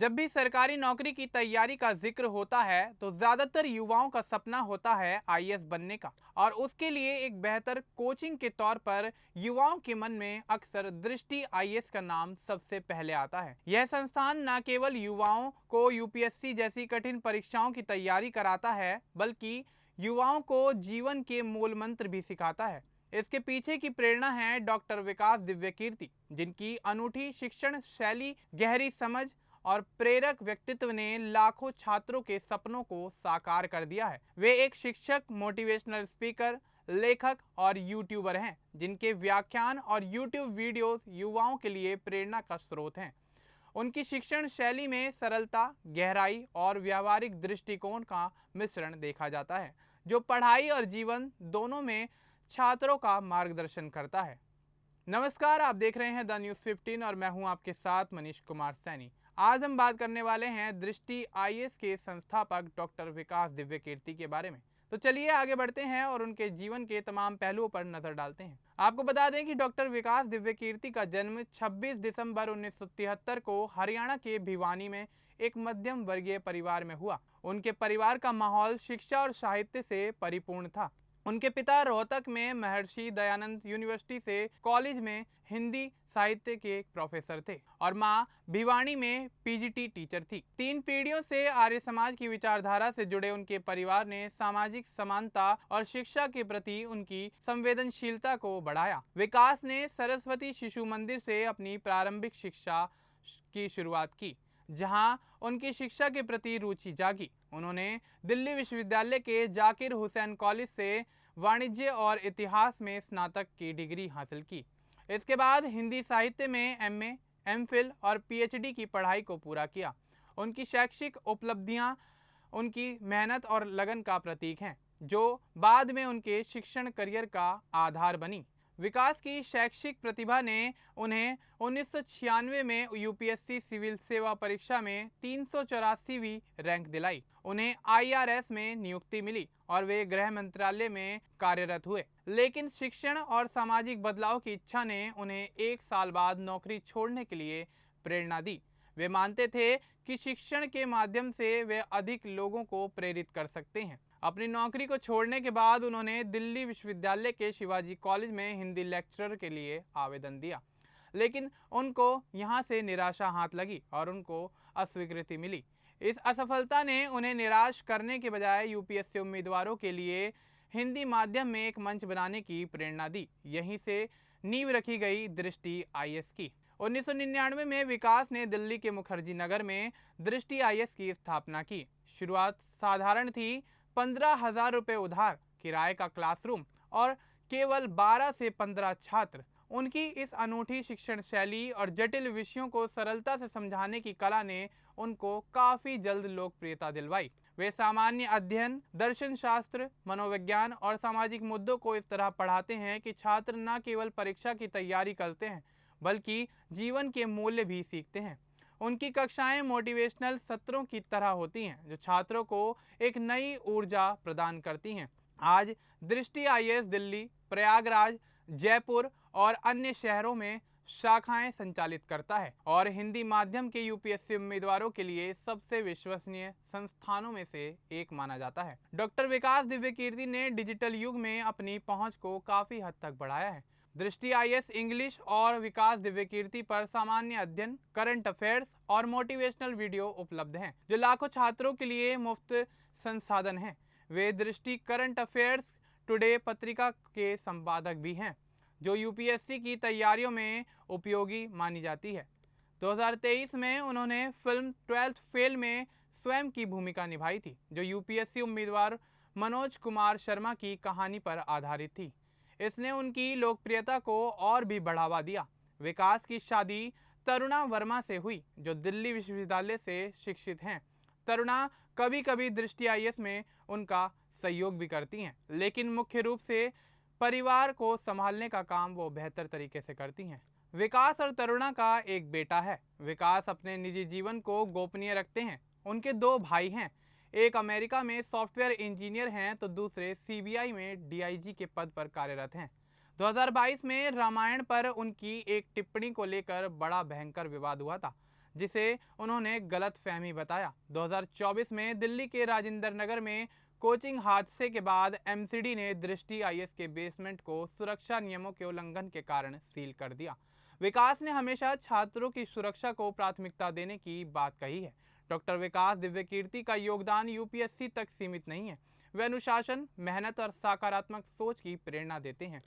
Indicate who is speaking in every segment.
Speaker 1: जब भी सरकारी नौकरी की तैयारी का जिक्र होता है तो ज्यादातर युवाओं का सपना होता है आईएएस बनने का। और उसके लिए एक बेहतर कोचिंग के तौर पर युवाओं के मन में अक्सर दृष्टि आईएएस का नाम सबसे पहले आता है। यह संस्थान न केवल युवाओं को यूपीएससी जैसी कठिन परीक्षाओं की तैयारी कराता है, बल्कि युवाओं को जीवन के मूल मंत्र भी सिखाता है। इसके पीछे की प्रेरणा है डॉक्टर विकास दिव्यकीर्ति, जिनकी अनूठी शिक्षण शैली, गहरी समझ और प्रेरक व्यक्तित्व ने लाखों छात्रों के सपनों को साकार कर दिया है। वे एक शिक्षक, मोटिवेशनल स्पीकर, लेखक और यूट्यूबर हैं, जिनके व्याख्यान और यूट्यूब वीडियोस युवाओं के लिए प्रेरणा का स्रोत हैं। उनकी शिक्षण शैली में सरलता, गहराई और व्यावहारिक दृष्टिकोण का मिश्रण देखा जाता है, जो पढ़ाई और जीवन दोनों में छात्रों का मार्गदर्शन करता है। नमस्कार, आप देख रहे हैं द न्यूज़ 15 और मैं हूं आपके साथ मनीष कुमार सैनी। आज हम बात करने वाले हैं दृष्टि आईएएस के संस्थापक डॉक्टर विकास दिव्यकीर्ति के बारे में। तो चलिए आगे बढ़ते हैं और उनके जीवन के तमाम पहलुओं पर नजर डालते हैं। आपको बता दें कि डॉक्टर विकास दिव्यकीर्ति का जन्म 26 दिसंबर 1973 को हरियाणा के भिवानी में एक मध्यम वर्गीय परिवार में हुआ। उनके परिवार का माहौल शिक्षा और साहित्य से परिपूर्ण था। उनके पिता रोहतक में महर्षि दयानंद यूनिवर्सिटी से कॉलेज में हिंदी साहित्य के एक प्रोफेसर थे और मां भिवानी में पीजीटी टीचर थी। 3 पीढ़ियों से आर्य समाज की विचारधारा से जुड़े उनके परिवार ने सामाजिक समानता और शिक्षा के प्रति उनकी संवेदनशीलता को बढ़ाया। विकास ने सरस्वती शिशु मंदिर से अपनी प्रारंभिक शिक्षा की शुरुआत की, जहां उनकी शिक्षा के प्रति रुचि जागी। उन्होंने दिल्ली विश्वविद्यालय के जाकिर हुसैन कॉलेज से वाणिज्य और इतिहास में स्नातक की डिग्री हासिल की। इसके बाद हिंदी साहित्य में एमए, एमफिल और पीएचडी की पढ़ाई को पूरा किया। उनकी शैक्षिक उपलब्धियां उनकी मेहनत और लगन का प्रतीक हैं, जो बाद में उनके शिक्षण करियर का आधार बनी। विकास की शैक्षिक प्रतिभा ने उन्हें 1996 में यूपीएससी सिविल सेवा परीक्षा में 384वीं रैंक दिलाई। उन्हें आईआरएस में नियुक्ति मिली और वे गृह मंत्रालय में कार्यरत हुए। लेकिन शिक्षण और सामाजिक बदलाव की इच्छा ने उन्हें 1 साल बाद नौकरी छोड़ने के लिए प्रेरणा दी। वे मानते थे कि शिक्षण के माध्यम से वे अधिक लोगों को प्रेरित कर सकते हैं। अपनी नौकरी को छोड़ने के बाद उन्होंने दिल्ली विश्वविद्यालय के शिवाजी कॉलेज में हिंदी लेक्चरर के लिए आवेदन दिया, लेकिन उनको यहां से निराशा हाथ लगी और उनको अस्वीकृति मिली। इस असफलता ने उन्हें निराश करने के बजाय यूपीएससी उम्मीदवारों के लिए हिंदी माध्यम में एक मंच बनाने की प्रेरणा दी। यहीं से नींव रखी गई दृष्टि आईएएस की। 1999 में विकास ने दिल्ली के मुखर्जी नगर में दृष्टि आईएएस की स्थापना की। शुरुआत साधारण थी, 15,000 रुपये उधार, किराए का क्लासरूम और केवल 12 से 15 छात्र। उनकी इस अनूठी शिक्षण शैली और जटिल विषयों को सरलता से समझाने की कला ने उनको काफी जल्द लोकप्रियता दिलवाई। वे सामान्य अध्ययन, दर्शन शास्त्र, मनोविज्ञान और सामाजिक मुद्दों को इस तरह पढ़ाते हैं कि छात्र न केवल परीक्षा की तैयारी करते हैं, बल्कि जीवन के मूल्य भी सीखते हैं। उनकी कक्षाएं मोटिवेशनल सत्रों की तरह होती हैं, जो छात्रों को एक नई ऊर्जा प्रदान करती हैं। आज दृष्टि आईएएस दिल्ली, प्रयागराज, जयपुर और अन्य शहरों में शाखाएं संचालित करता है और हिंदी माध्यम के यूपीएससी उम्मीदवारों के लिए सबसे विश्वसनीय संस्थानों में से एक माना जाता है। डॉक्टर विकास दिव्यकीर्ति ने डिजिटल युग में अपनी पहुंच को काफी हद तक बढ़ाया है। दृष्टि आईएएस इंग्लिश और विकास दिव्यकीर्ति पर सामान्य अध्ययन, करंट अफेयर्स और मोटिवेशनल वीडियो उपलब्ध हैं, जो लाखों छात्रों के लिए मुफ्त संसाधन हैं। वे दृष्टि करंट अफेयर्स टुडे पत्रिका के संपादक भी हैं, जो यूपीएससी की तैयारियों में उपयोगी मानी जाती है। 2023 में उन्होंने फिल्म 12th फेल में स्वयं की भूमिका निभाई थी, जो यूपीएससी उम्मीदवार मनोज कुमार शर्मा की कहानी पर आधारित थी। इसने उनकी लोकप्रियता को और भी बढ़ावा दिया। विकास की शादी तरुणा वर्मा से हुई, जो दिल्ली विश्वविद्यालय से शिक्षित हैं। तरुणा कभी कभी दृष्टि आईएएस में उनका सहयोग भी करती हैं, लेकिन मुख्य रूप से परिवार को संभालने का काम वो बेहतर तरीके से करती हैं। विकास और तरुणा का एक बेटा है। विकास अपने निजी जीवन को गोपनीय रखते हैं। उनके 2 भाई हैं, एक अमेरिका में सॉफ्टवेयर इंजीनियर हैं तो दूसरे सीबीआई में डीआईजी के पद पर कार्यरत हैं। 2022 में रामायण पर उनकी एक टिप्पणी को लेकर बड़ा भयंकर विवाद हुआ था, जिसे उन्होंने गलतफहमी बताया। 2024 में दिल्ली के राजेंद्र नगर में कोचिंग हादसे के बाद एमसीडी ने दृष्टि आईएएस के बेसमेंट को सुरक्षा नियमों के उल्लंघन के कारण सील कर दिया। विकास ने हमेशा छात्रों की सुरक्षा को प्राथमिकता देने की बात कही है। डॉक्टर विकास दिव्यकीर्ति का योगदान यूपीएससी तक सीमित नहीं है। वे अनुशासन, मेहनत और सकारात्मक सोच की प्रेरणा देते हैं।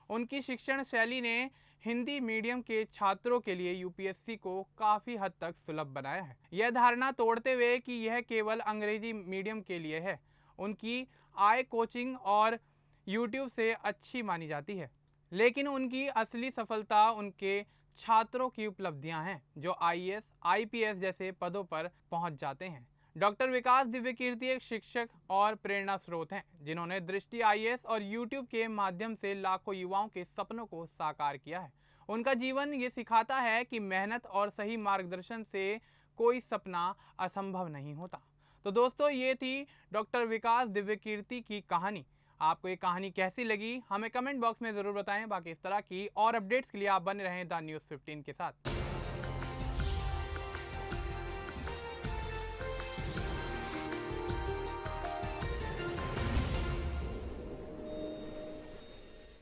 Speaker 1: उनकी शिक्षण शैली ने हिंदी मीडियम के छात्रों के लिए यूपीएससी को काफी हद तक सुलभ बनाया है। यह धारणा तोड़ते हुए कि यह केवल अंग्रेजी मीडियम के लिए है, उनकी आय कोचिंग और यूट्यूब से अच्छी मानी जाती है, लेकिन उनकी असली सफलता उनके छात्रों की उपलब्धियां हैं जो आईएएस, आईपीएस जैसे पदों पर पहुंच जाते हैं। डॉक्टर विकास दिव्यकीर्ति एक शिक्षक और प्रेरणा स्रोत हैं, जिन्होंने दृष्टि आईएएस और यूट्यूब के माध्यम से लाखों युवाओं के सपनों को साकार किया है। उनका जीवन ये सिखाता है कि मेहनत और सही मार्गदर्शन से कोई सपना असंभव नहीं होता। तो दोस्तों, ये थी डॉक्टर विकास दिव्यकीर्ति की कहानी। आपको ये कहानी कैसी लगी हमें कमेंट बॉक्स में ज़रूर बताएं। बाकी इस तरह की और अपडेट्स के लिए आप बने रहें द न्यूज़ 15 के साथ।